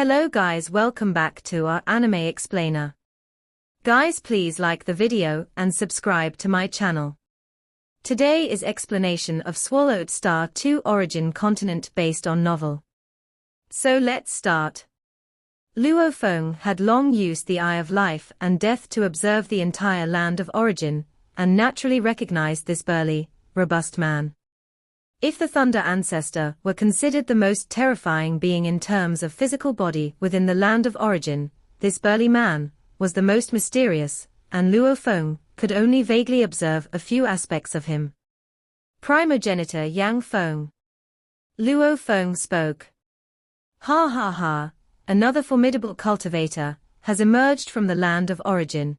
Hello guys, welcome back to our anime explainer. Guys, please like the video and subscribe to my channel. Today is explanation of Swallowed Star 2 origin continent based on novel. So let's start. Luo Feng had long used the Eye of Life and Death to observe the entire land of origin, and naturally recognized this burly, robust man. If the Thunder Ancestor were considered the most terrifying being in terms of physical body within the land of origin, this burly man was the most mysterious, and Luo Feng could only vaguely observe a few aspects of him. Primogenitor Yang Feng. Luo Feng spoke. Ha ha ha, another formidable cultivator has emerged from the land of origin.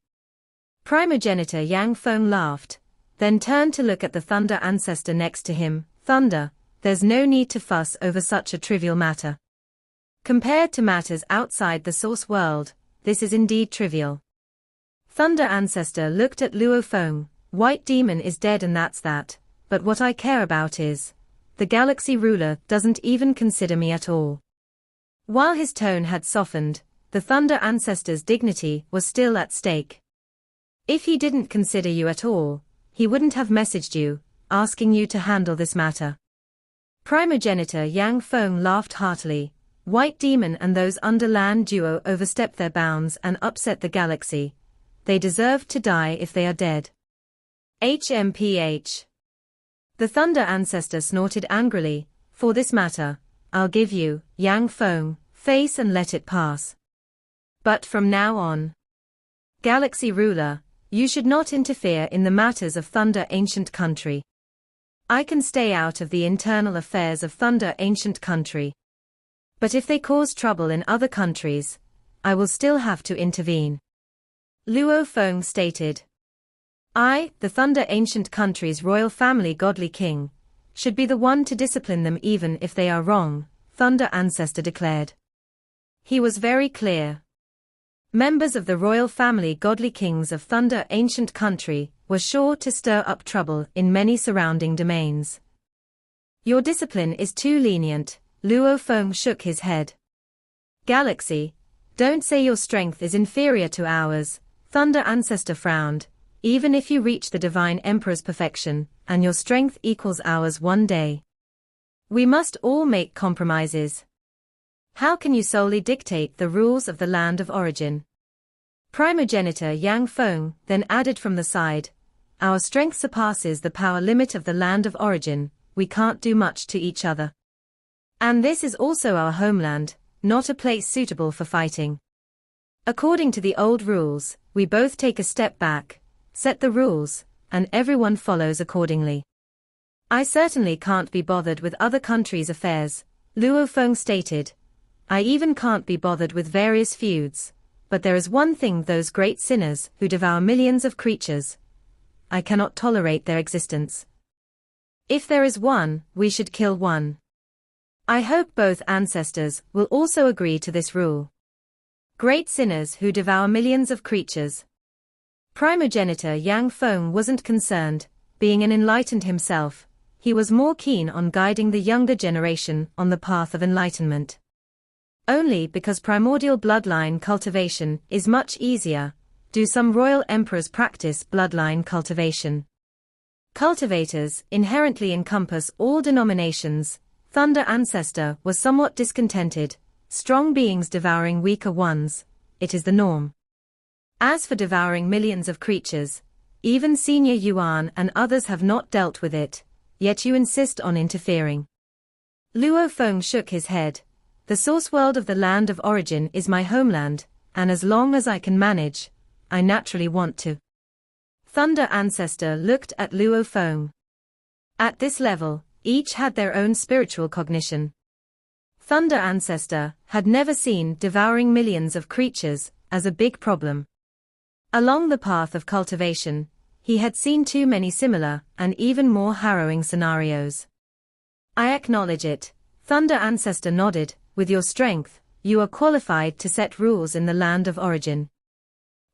Primogenitor Yang Feng laughed, then turned to look at the Thunder Ancestor next to him. Thunder, there's no need to fuss over such a trivial matter. Compared to matters outside the source world, this is indeed trivial. Thunder Ancestor looked at Luo Feng. White Demon is dead and that's that, but what I care about is, the galaxy ruler doesn't even consider me at all. While his tone had softened, the Thunder Ancestor's dignity was still at stake. If he didn't consider you at all, he wouldn't have messaged you, asking you to handle this matter. Primogenitor Yang Feng laughed heartily. White Demon and those underland duo overstepped their bounds and upset the galaxy. They deserve to die if they are dead. HMPH. The Thunder Ancestor snorted angrily. For this matter, I'll give you, Yang Feng, face and let it pass. But from now on, Galaxy Ruler, you should not interfere in the matters of Thunder Ancient Country. I can stay out of the internal affairs of Thunder Ancient Country. But if they cause trouble in other countries, I will still have to intervene. Luo Feng stated. I, the Thunder Ancient Country's royal family godly king, should be the one to discipline them even if they are wrong, Thunder Ancestor declared. He was very clear. Members of the royal family godly kings of Thunder Ancient Country were sure to stir up trouble in many surrounding domains. Your discipline is too lenient, Luo Feng shook his head. Galaxy, don't say your strength is inferior to ours, Thunder Ancestor frowned. Even if you reach the Divine Emperor's perfection, and your strength equals ours one day, we must all make compromises. How can you solely dictate the rules of the land of origin? Primogenitor Yang Feng then added from the side, our strength surpasses the power limit of the land of origin, we can't do much to each other. And this is also our homeland, not a place suitable for fighting. According to the old rules, we both take a step back, set the rules, and everyone follows accordingly. I certainly can't be bothered with other countries' affairs, Luo Feng stated. I even can't be bothered with various feuds, but there is one thing: those great sinners who devour millions of creatures. I cannot tolerate their existence. If there is one, we should kill one. I hope both ancestors will also agree to this rule. Great sinners who devour millions of creatures. Primogenitor Yang Feng wasn't concerned, being an enlightened himself, he was more keen on guiding the younger generation on the path of enlightenment. Only because primordial bloodline cultivation is much easier, do some royal emperors practice bloodline cultivation. Cultivators inherently encompass all denominations. Thunder Ancestor was somewhat discontented, strong beings devouring weaker ones, it is the norm. As for devouring millions of creatures, even Senior Yuan and others have not dealt with it, yet you insist on interfering. Luo Feng shook his head. The source world of the land of origin is my homeland, and as long as I can manage, I naturally want to. Thunder Ancestor looked at Luo Feng. At this level, each had their own spiritual cognition. Thunder Ancestor had never seen devouring millions of creatures as a big problem. Along the path of cultivation, he had seen too many similar and even more harrowing scenarios. I acknowledge it, Thunder Ancestor nodded. With your strength, you are qualified to set rules in the land of origin.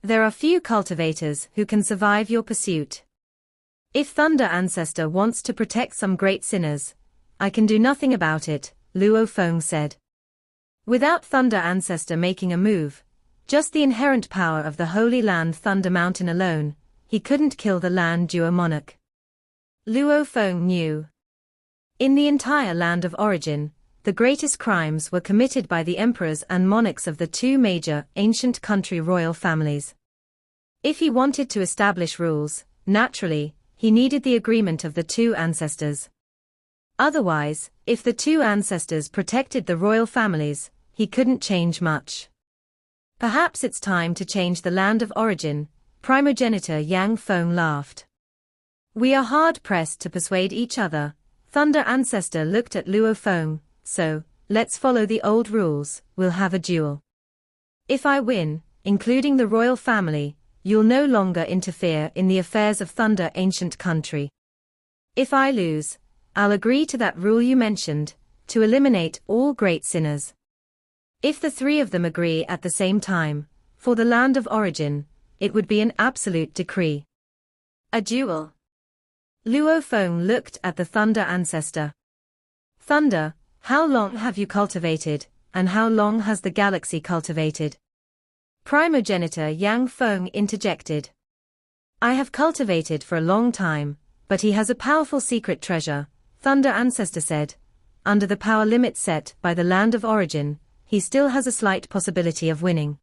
There are few cultivators who can survive your pursuit. If Thunder Ancestor wants to protect some great sinners, I can do nothing about it, Luo Feng said. Without Thunder Ancestor making a move, just the inherent power of the Holy Land Thunder Mountain alone, he couldn't kill the Land Duer monarch. Luo Feng knew. In the entire land of origin, the greatest crimes were committed by the emperors and monarchs of the two major ancient country royal families. If he wanted to establish rules, naturally, he needed the agreement of the two ancestors. Otherwise, if the two ancestors protected the royal families, he couldn't change much. Perhaps it's time to change the land of origin, primogenitor Yang Feng laughed. We are hard-pressed to persuade each other. Thunder Ancestor looked at Luo Feng, so, let's follow the old rules, we'll have a duel. If I win, including the royal family, you'll no longer interfere in the affairs of Thunder Ancient Country. If I lose, I'll agree to that rule you mentioned, to eliminate all great sinners. If the three of them agree at the same time, for the land of origin, it would be an absolute decree. A duel. Luo Feng looked at the Thunder Ancestor. Thunder, how long have you cultivated, and how long has the galaxy cultivated? Primogenitor Yang Feng interjected. I have cultivated for a long time, but he has a powerful secret treasure, Thunder Ancestor said. Under the power limit set by the land of origin, he still has a slight possibility of winning.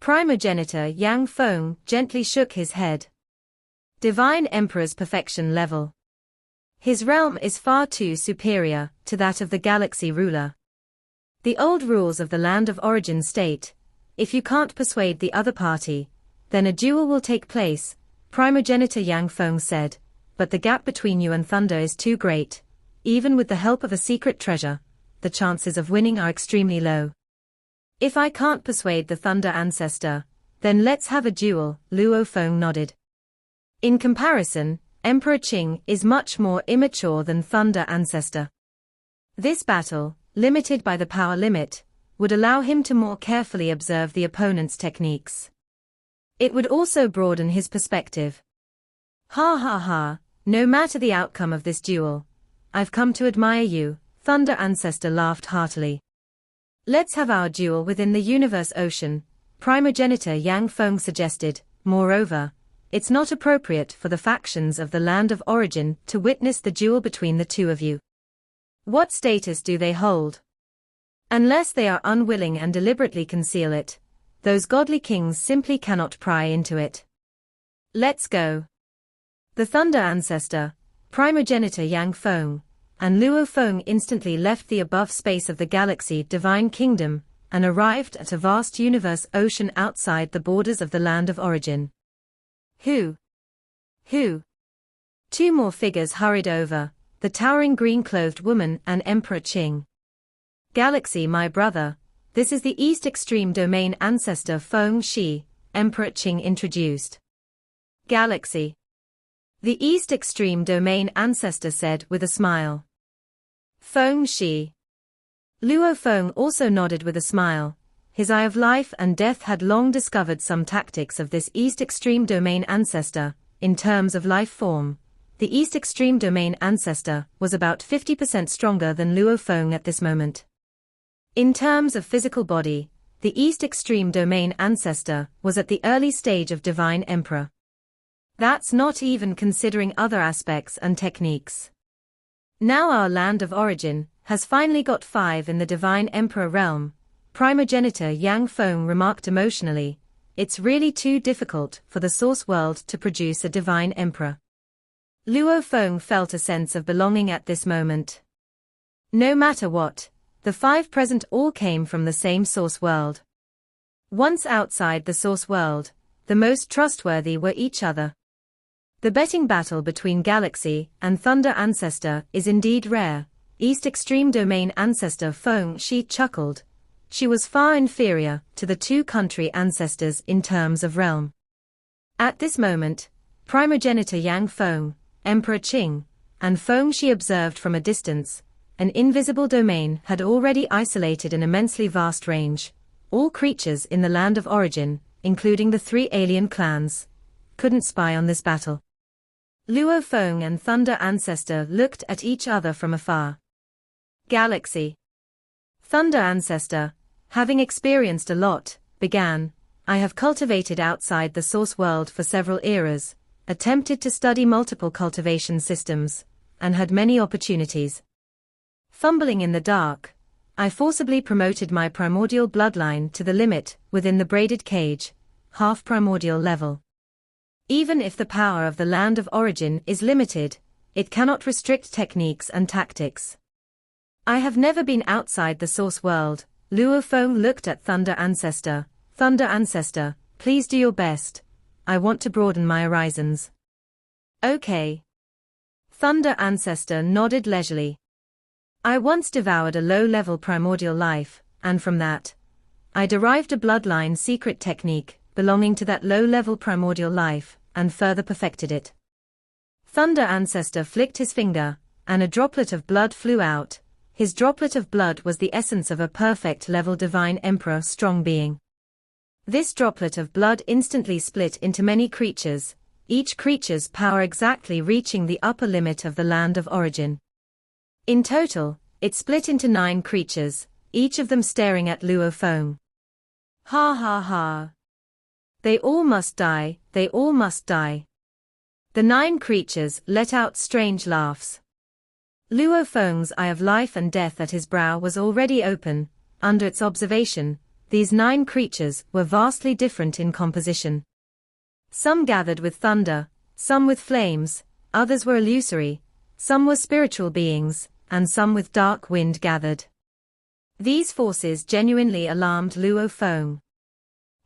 Primogenitor Yang Feng gently shook his head. Divine Emperor's perfection level. His realm is far too superior to that of the galaxy ruler. The old rules of the land of origin state, if you can't persuade the other party, then a duel will take place, Primogenitor Yang Feng said, but the gap between you and Thunder is too great. Even with the help of a secret treasure, the chances of winning are extremely low. If I can't persuade the Thunder Ancestor, then let's have a duel, Luo Feng nodded. In comparison, Emperor Qing is much more immature than Thunder Ancestor. This battle, limited by the power limit, would allow him to more carefully observe the opponent's techniques. It would also broaden his perspective. Ha ha ha, no matter the outcome of this duel, I've come to admire you, Thunder Ancestor laughed heartily. Let's have our duel within the universe ocean, Primogenitor Yang Feng suggested. Moreover, it's not appropriate for the factions of the land of origin to witness the duel between the two of you. What status do they hold? Unless they are unwilling and deliberately conceal it, those godly kings simply cannot pry into it. Let's go. The Thunder Ancestor, Primogenitor Yang Feng, and Luo Feng instantly left the above space of the galaxy Divine Kingdom, and arrived at a vast universe ocean outside the borders of the land of origin. Who? Two more figures hurried over, the towering green-clothed woman and Emperor Qing. Galaxy my brother, this is the East Extreme Domain Ancestor Feng Shi, Emperor Qing introduced. Galaxy. The East Extreme Domain Ancestor said with a smile. Feng Shi. Luo Feng also nodded with a smile. His Eye of Life and Death had long discovered some tactics of this East Extreme Domain Ancestor. In terms of life form, the East Extreme Domain Ancestor was about 50% stronger than Luo Feng at this moment. In terms of physical body, the East Extreme Domain Ancestor was at the early stage of Divine Emperor. That's not even considering other aspects and techniques. Now our land of origin has finally got 5 in the Divine Emperor realm, Primogenitor Yang Feng remarked emotionally. It's really too difficult for the source world to produce a Divine Emperor. Luo Feng felt a sense of belonging at this moment. No matter what, the 5 present all came from the same source world. Once outside the source world, the most trustworthy were each other. The betting battle between Galaxy and Thunder Ancestor is indeed rare. East Extreme Domain Ancestor Feng Shi chuckled. She was far inferior to the two country ancestors in terms of realm. At this moment, Primogenitor Yang Feng, Emperor Qing, and Feng Shi observed from a distance. An invisible domain had already isolated an immensely vast range. All creatures in the land of origin, including the 3 alien clans, couldn't spy on this battle. Luo Feng and Thunder Ancestor looked at each other from afar. Galaxy. Thunder Ancestor, having experienced a lot, began, I have cultivated outside the source world for several eras, attempted to study multiple cultivation systems, and had many opportunities. Fumbling in the dark, I forcibly promoted my primordial bloodline to the limit within the braided cage, half-primordial level. Even if the power of the land of origin is limited, it cannot restrict techniques and tactics. I have never been outside the source world. Luo Feng looked at Thunder Ancestor. Thunder Ancestor, please do your best. I want to broaden my horizons. Okay. Thunder Ancestor nodded leisurely. I once devoured a low-level primordial life, and from that, I derived a bloodline secret technique belonging to that low-level primordial life, and further perfected it. Thunder Ancestor flicked his finger, and a droplet of blood flew out. His droplet of blood was the essence of a perfect-level divine emperor strong being. This droplet of blood instantly split into many creatures, each creature's power exactly reaching the upper limit of the land of origin. In total, it split into 9 creatures, each of them staring at Luo Feng. Ha ha ha. They all must die, they all must die. The 9 creatures let out strange laughs. Luo Feng's eye of life and death at his brow was already open. Under its observation, these 9 creatures were vastly different in composition. Some gathered with thunder, some with flames, others were illusory, some were spiritual beings, and some with dark wind gathered. These forces genuinely alarmed Luo Feng.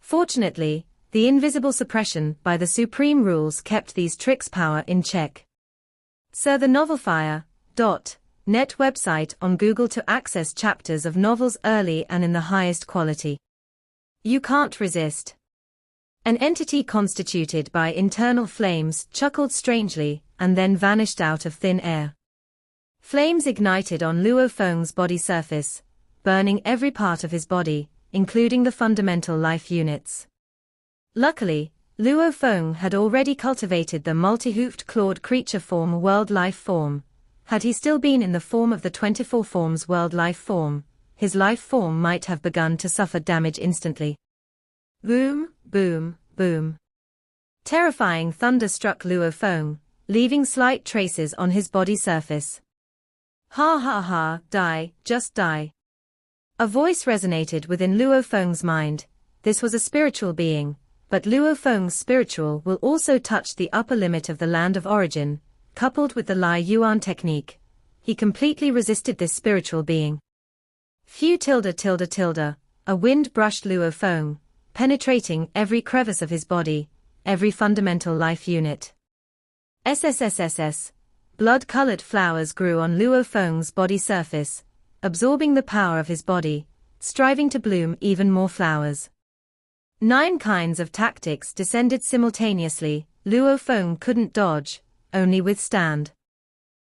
Fortunately, the invisible suppression by the supreme rules kept these tricks' power in check. Sir, the novelfire.net website on Google to access chapters of novels early and in the highest quality. You can't resist. An entity constituted by internal flames chuckled strangely and then vanished out of thin air. Flames ignited on Luo Feng's body surface, burning every part of his body, including the fundamental life units. Luckily, Luo Feng had already cultivated the multi-hoofed clawed creature form world life form. Had he still been in the form of the 24 forms world life form, his life form might have begun to suffer damage instantly. Boom, boom, boom. Terrifying thunder struck Luo Feng, leaving slight traces on his body surface. Ha ha ha, die, just die. A voice resonated within Luo Feng's mind. This was a spiritual being, but Luo Feng's spiritual will also touch the upper limit of the land of origin, coupled with the Lai Yuan technique. He completely resisted this spiritual being. Phew a wind brushed Luo Feng, penetrating every crevice of his body, every fundamental life unit. SSSSS. Blood-colored flowers grew on Luo Feng's body surface, absorbing the power of his body, striving to bloom even more flowers. 9 kinds of tactics descended simultaneously. Luo Feng couldn't dodge, only withstand.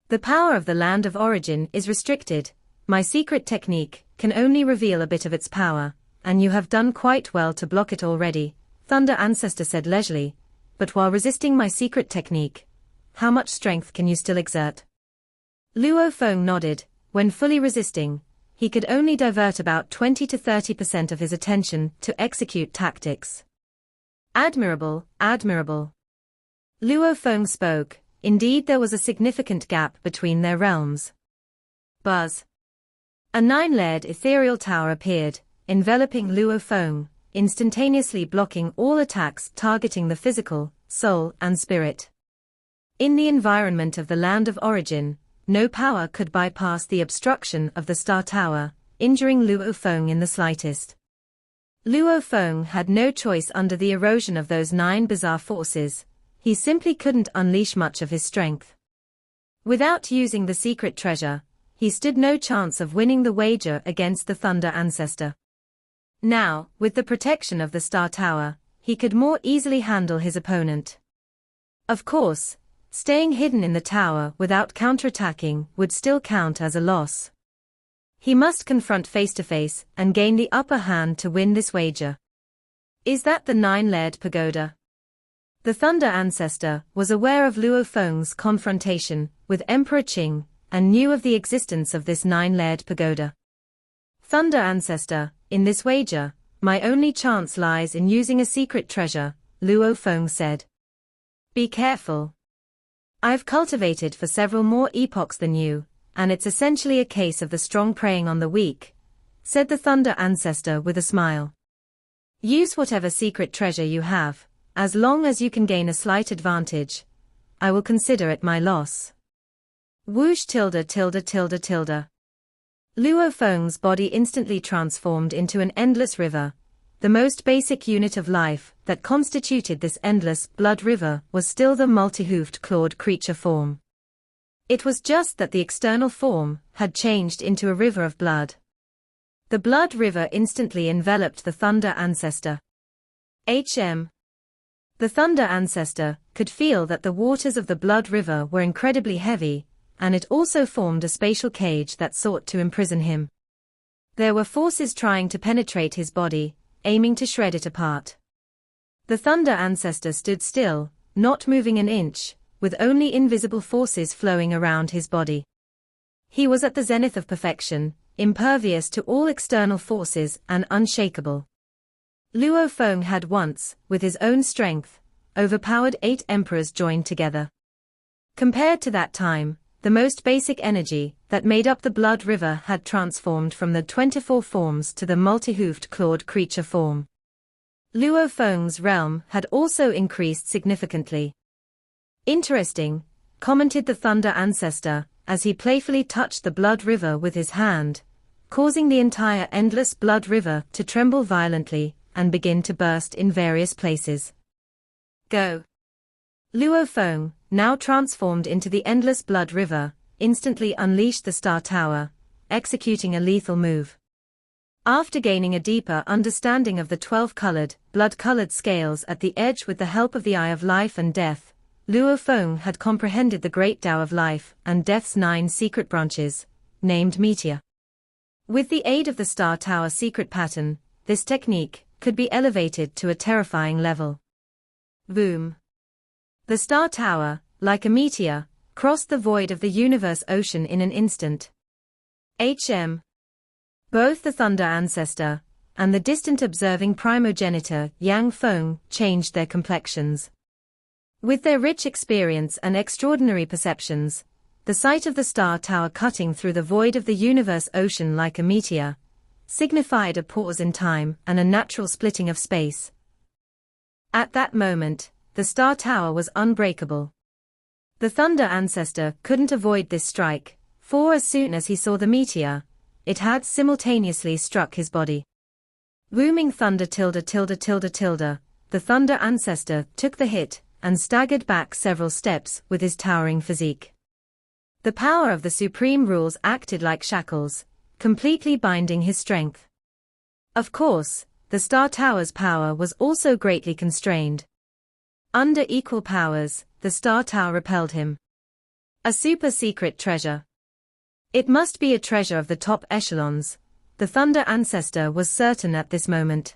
The power of the land of origin is restricted. My secret technique can only reveal a bit of its power, and you have done quite well to block it already, Thunder Ancestor said leisurely. But while resisting my secret technique, how much strength can you still exert? Luo Feng nodded. When fully resisting, he could only divert about 20 to 30% of his attention to execute tactics. Admirable, admirable. Luo Feng spoke. Indeed, there was a significant gap between their realms. Buzz. A 9-layered ethereal tower appeared, enveloping Luo Feng, instantaneously blocking all attacks targeting the physical, soul, and spirit. In the environment of the land of origin, no power could bypass the obstruction of the Star Tower, injuring Luo Feng in the slightest. Luo Feng had no choice under the erosion of those 9 bizarre forces. He simply couldn't unleash much of his strength. Without using the secret treasure, he stood no chance of winning the wager against the Thunder Ancestor. Now, with the protection of the Star Tower, he could more easily handle his opponent. Of course, staying hidden in the tower without counterattacking would still count as a loss. He must confront face-to-face and gain the upper hand to win this wager. Is that the 9-layered pagoda? The Thunder Ancestor was aware of Luo Feng's confrontation with Emperor Qing and knew of the existence of this 9-layered pagoda. Thunder Ancestor, in this wager, my only chance lies in using a secret treasure, Luo Feng said. Be careful. I've cultivated for several more epochs than you, and it's essentially a case of the strong preying on the weak, said the Thunder Ancestor with a smile. Use whatever secret treasure you have, as long as you can gain a slight advantage. I will consider it my loss. Whoosh tilde tilde tilde tilde. Luo Feng's body instantly transformed into an endless river. The most basic unit of life that constituted this endless blood river was still the multi-hoofed clawed creature form. It was just that the external form had changed into a river of blood. The blood river instantly enveloped the Thunder Ancestor. The Thunder Ancestor could feel that the waters of the blood river were incredibly heavy, and it also formed a spatial cage that sought to imprison him. There were forces trying to penetrate his body, aiming to shred it apart. The Thunder Ancestor stood still, not moving an inch, with only invisible forces flowing around his body. He was at the zenith of perfection, impervious to all external forces and unshakable. Luo Feng had once, with his own strength, overpowered 8 emperors joined together. Compared to that time, the most basic energy that made up the blood river had transformed from the 24 forms to the multi-hoofed clawed creature form. Luo Feng's realm had also increased significantly. Interesting, commented the Thunder Ancestor, as he playfully touched the blood river with his hand, causing the entire endless blood river to tremble violently and begin to burst in various places. Go! Luo Feng, now transformed into the endless blood river, instantly unleashed the Star Tower, executing a lethal move. After gaining a deeper understanding of the 12-colored, blood-colored scales at the edge with the help of the Eye of Life and Death, Luo Feng had comprehended the great Tao of Life and Death's 9 secret branches, named Meteor. With the aid of the Star Tower secret pattern, this technique could be elevated to a terrifying level. Boom! The Star Tower, like a meteor, crossed the void of the universe ocean in an instant. Both the Thunder Ancestor and the distant observing primogenitor Yang Feng changed their complexions. With their rich experience and extraordinary perceptions, the sight of the Star Tower cutting through the void of the universe ocean like a meteor signified a pause in time and a natural splitting of space. At that moment, the Star Tower was unbreakable. The Thunder Ancestor couldn't avoid this strike, for as soon as he saw the meteor, it had simultaneously struck his body. Booming thunder tilde tilde tilde tilde, the Thunder Ancestor took the hit and staggered back several steps with his towering physique. The power of the supreme rules acted like shackles, completely binding his strength. Of course, the Star Tower's power was also greatly constrained. Under equal powers, the Star Tower repelled him. A super-secret treasure. It must be a treasure of the top echelons, the Thunder Ancestor was certain at this moment.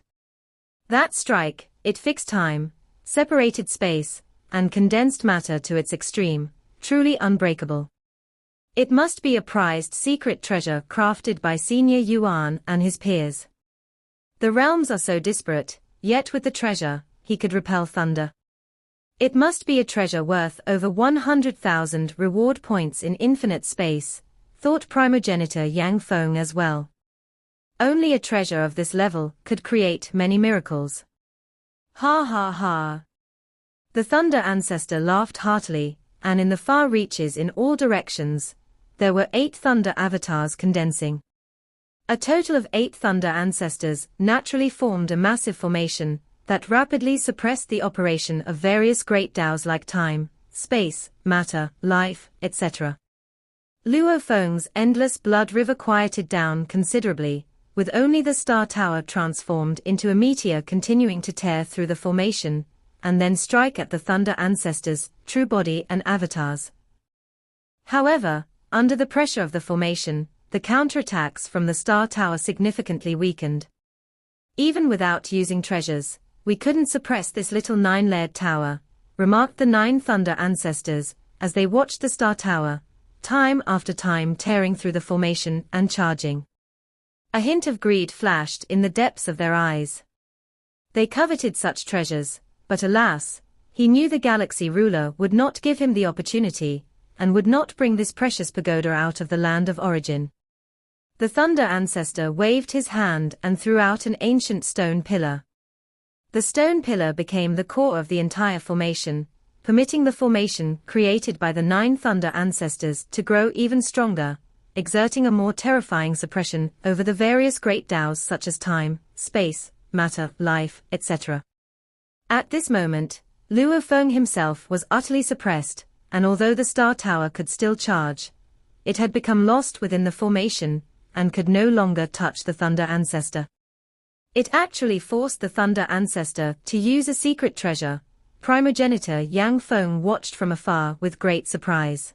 That strike, it fixed time, separated space, and condensed matter to its extreme, truly unbreakable. It must be a prized secret treasure crafted by Senior Yuan and his peers. The realms are so disparate, yet with the treasure, he could repel thunder. It must be a treasure worth over 100,000 reward points in infinite space, thought primogenitor Yang Feng as well. Only a treasure of this level could create many miracles. Ha ha ha. The Thunder Ancestor laughed heartily, and in the far reaches in all directions, there were 8 Thunder avatars condensing. A total of 8 Thunder Ancestors naturally formed a massive formation that rapidly suppressed the operation of various great Taos like time, space, matter, life, etc. Luo Feng's endless blood river quieted down considerably, with only the Star Tower transformed into a meteor continuing to tear through the formation, and then strike at the Thunder Ancestors' true body and avatars. However, under the pressure of the formation, the counterattacks from the Star Tower significantly weakened. Even without using treasures, we couldn't suppress this little 9-layered tower, remarked the 9 Thunder Ancestors, as they watched the Star Tower, time after time tearing through the formation and charging. A hint of greed flashed in the depths of their eyes. They coveted such treasures, but alas, he knew the galaxy ruler would not give him the opportunity, and would not bring this precious pagoda out of the land of origin. The Thunder Ancestor waved his hand and threw out an ancient stone pillar. The stone pillar became the core of the entire formation, permitting the formation created by the 9 Thunder Ancestors to grow even stronger, exerting a more terrifying suppression over the various great Taos such as time, space, matter, life, etc. At this moment, Luo Feng himself was utterly suppressed, and although the Star Tower could still charge, it had become lost within the formation, and could no longer touch the Thunder Ancestor. It actually forced the Thunder Ancestor to use a secret treasure. Primogenitor Yang Feng watched from afar with great surprise.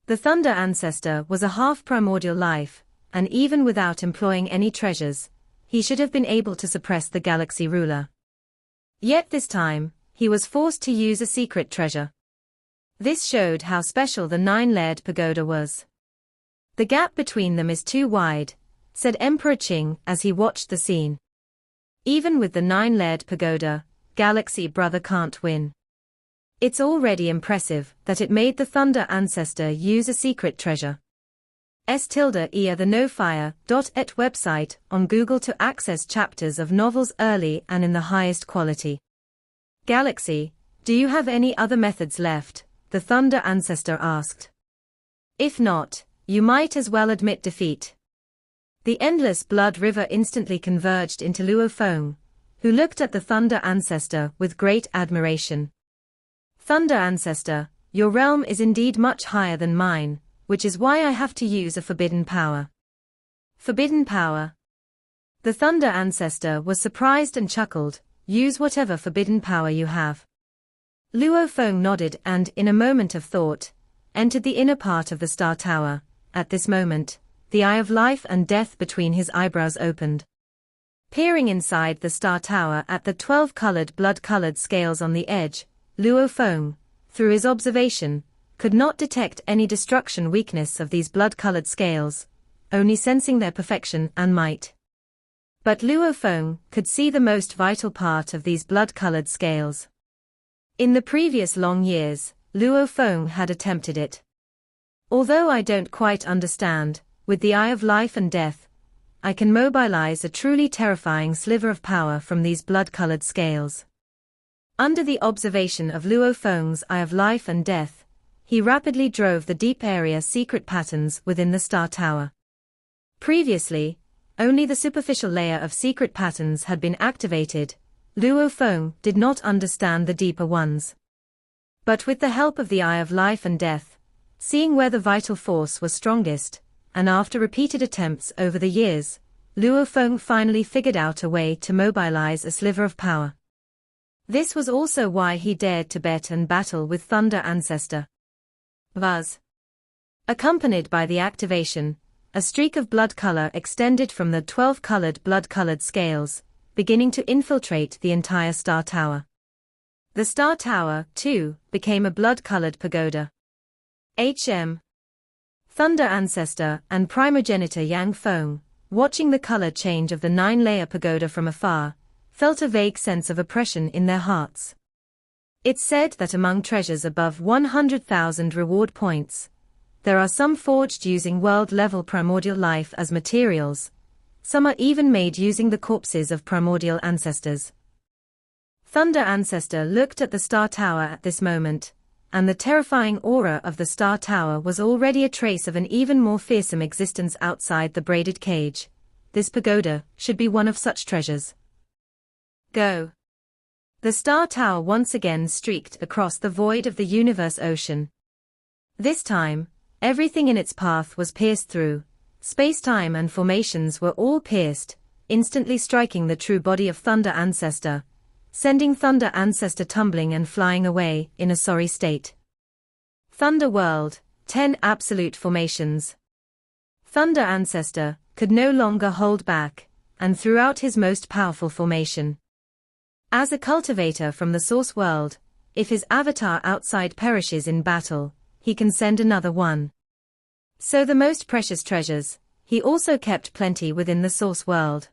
The Thunder Ancestor was a half-primordial life, and even without employing any treasures, he should have been able to suppress the galaxy ruler. Yet this time, he was forced to use a secret treasure. This showed how special the 9-layered pagoda was. "The gap between them is too wide," said Emperor Qing as he watched the scene. "Even with the 9-layered pagoda, Galaxy Brother can't win. It's already impressive that it made the Thunder Ancestor use a secret treasure." *E the nofire.et website on Google to access chapters of novels early and in the highest quality. "Galaxy, do you have any other methods left?" the Thunder Ancestor asked. "If not, you might as well admit defeat." The endless blood river instantly converged into Luo Feng, who looked at the Thunder Ancestor with great admiration. "Thunder Ancestor, your realm is indeed much higher than mine, which is why I have to use a forbidden power." "Forbidden power?" The Thunder Ancestor was surprised and chuckled. "Use whatever forbidden power you have." Luo Feng nodded and, in a moment of thought, entered the inner part of the Star Tower. At this moment, the eye of life and death between his eyebrows opened. Peering inside the Star Tower at the 12-colored blood-colored scales on the edge, Luo Feng, through his observation, could not detect any destruction weakness of these blood-colored scales, only sensing their perfection and might. But Luo Feng could see the most vital part of these blood-colored scales. In the previous long years, Luo Feng had attempted it. "Although I don't quite understand, with the eye of life and death, I can mobilize a truly terrifying sliver of power from these blood-colored scales." Under the observation of Luo Feng's eye of life and death, he rapidly drove the deep area secret patterns within the Star Tower. Previously, only the superficial layer of secret patterns had been activated. Luo Feng did not understand the deeper ones. But with the help of the eye of life and death, seeing where the vital force was strongest, and after repeated attempts over the years, Luo Feng finally figured out a way to mobilize a sliver of power. This was also why he dared to bet and battle with Thunder Ancestor. Buzz. Accompanied by the activation, a streak of blood color extended from the 12-colored blood-colored scales, beginning to infiltrate the entire Star Tower. The Star Tower, too, became a blood-colored pagoda. Thunder Ancestor and Primogenitor Yang Feng, watching the color change of the 9-layer pagoda from afar, felt a vague sense of oppression in their hearts. It's said that among treasures above 100,000 reward points, there are some forged using world-level primordial life as materials. Some are even made using the corpses of primordial ancestors. Thunder Ancestor looked at the Star Tower at this moment, and the terrifying aura of the Star Tower was already a trace of an even more fearsome existence outside the braided cage. This pagoda should be one of such treasures. Go. The Star Tower once again streaked across the void of the universe ocean. This time, everything in its path was pierced through. Space-time and formations were all pierced, instantly striking the true body of Thunder Ancestor, sending Thunder Ancestor tumbling and flying away in a sorry state. Thunder World, 10 absolute formations. Thunder Ancestor could no longer hold back, and threw out his most powerful formation. As a cultivator from the source world, if his avatar outside perishes in battle, he can send another one. So the most precious treasures, he also kept plenty within the source world.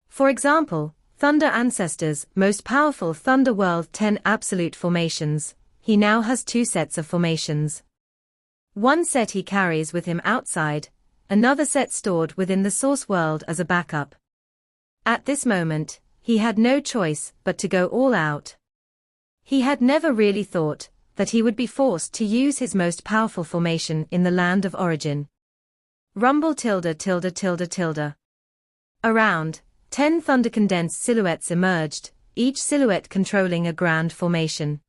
For example, Thunder Ancestor's most powerful Thunder World 10 absolute formations, he now has 2 sets of formations. One set he carries with him outside, another set stored within the source world as a backup. At this moment, he had no choice but to go all out. He had never really thought that he would be forced to use his most powerful formation in the land of origin. Rumble tilde tilde tilde tilde. Around 10 thunder condensed silhouettes emerged, each silhouette controlling a grand formation.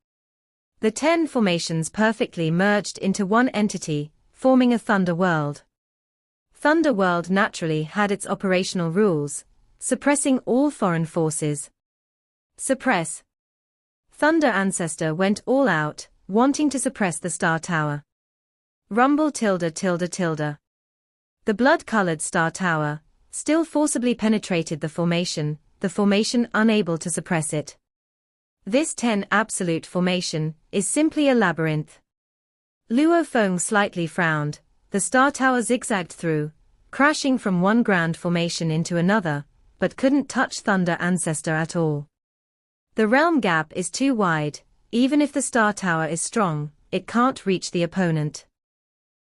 The 10 formations perfectly merged into one entity, forming a thunder world. Thunder World naturally had its operational rules, suppressing all foreign forces. Suppress. Thunder Ancestor went all out, wanting to suppress the Star Tower. Rumble tilde tilde tilde. The blood-colored Star Tower still forcibly penetrated the formation unable to suppress it. This 10 absolute formation is simply a labyrinth. Luo Feng slightly frowned. The Star Tower zigzagged through, crashing from one grand formation into another, but couldn't touch Thunder Ancestor at all. The realm gap is too wide, even if the Star Tower is strong, it can't reach the opponent.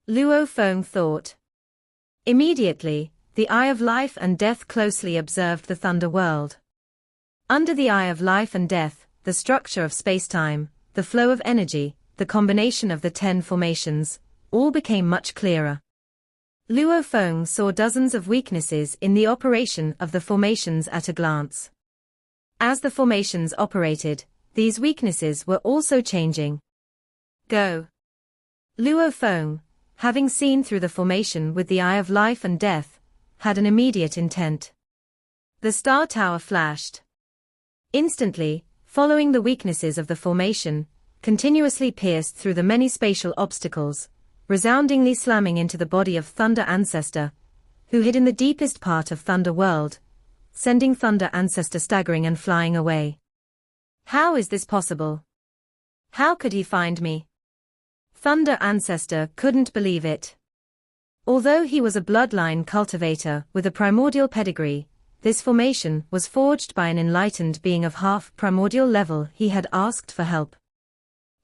Luo Feng thought. Immediately, the Eye of Life and Death closely observed the Thunder World. Under the Eye of Life and Death, the structure of space-time, the flow of energy, the combination of the 10 formations, all became much clearer. Luo Feng saw dozens of weaknesses in the operation of the formations at a glance. As the formations operated, these weaknesses were also changing. Go. Luo Feng, having seen through the formation with the Eye of Life and Death, had an immediate intent. The Star Tower flashed. Instantly, following the weaknesses of the formation, continuously pierced through the many spatial obstacles, resoundingly slamming into the body of Thunder Ancestor, who hid in the deepest part of Thunder World, sending Thunder Ancestor staggering and flying away. How is this possible? How could he find me? Thunder Ancestor couldn't believe it. Although he was a bloodline cultivator with a primordial pedigree, this formation was forged by an enlightened being of half primordial level. He had asked for help.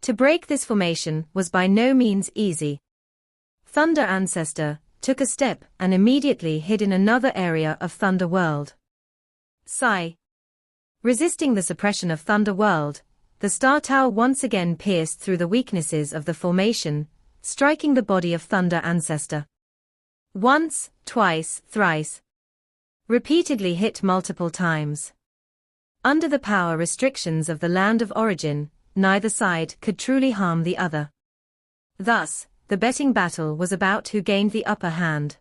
To break this formation was by no means easy. Thunder Ancestor took a step and immediately hid in another area of Thunder World. Sigh. Resisting the suppression of Thunder World, the Star Tower once again pierced through the weaknesses of the formation, striking the body of Thunder Ancestor. Once, twice, thrice. Repeatedly hit multiple times. Under the power restrictions of the land of origin, neither side could truly harm the other. Thus, the betting battle was about who gained the upper hand.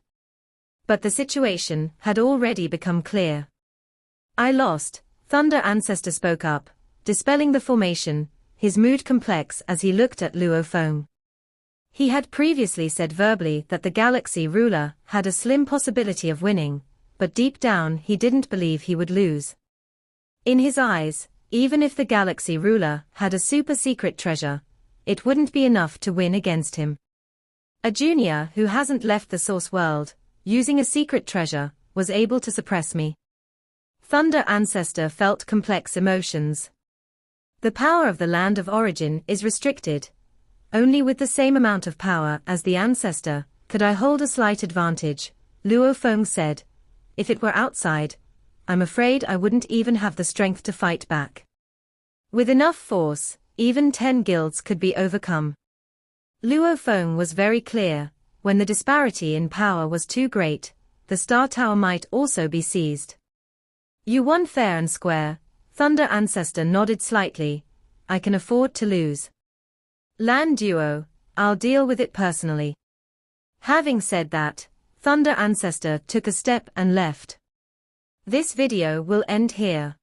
But the situation had already become clear. I lost, Thunder Ancestor spoke up, dispelling the formation, his mood complex as he looked at Luo Feng. He had previously said verbally that the Galaxy Ruler had a slim possibility of winning, but deep down he didn't believe he would lose. In his eyes, even if the Galaxy Ruler had a super-secret treasure, it wouldn't be enough to win against him. A junior who hasn't left the source world, using a secret treasure, was able to suppress me. Thunder Ancestor felt complex emotions. The power of the land of origin is restricted. Only with the same amount of power as the Ancestor could I hold a slight advantage, Luo Feng said. If it were outside, I'm afraid I wouldn't even have the strength to fight back. With enough force, even 10 guilds could be overcome. Luo Feng was very clear, when the disparity in power was too great, the Star Tower might also be seized. You won fair and square, Thunder Ancestor nodded slightly. I can afford to lose. Land duo, I'll deal with it personally. Having said that, Thunder Ancestor took a step and left. This video will end here.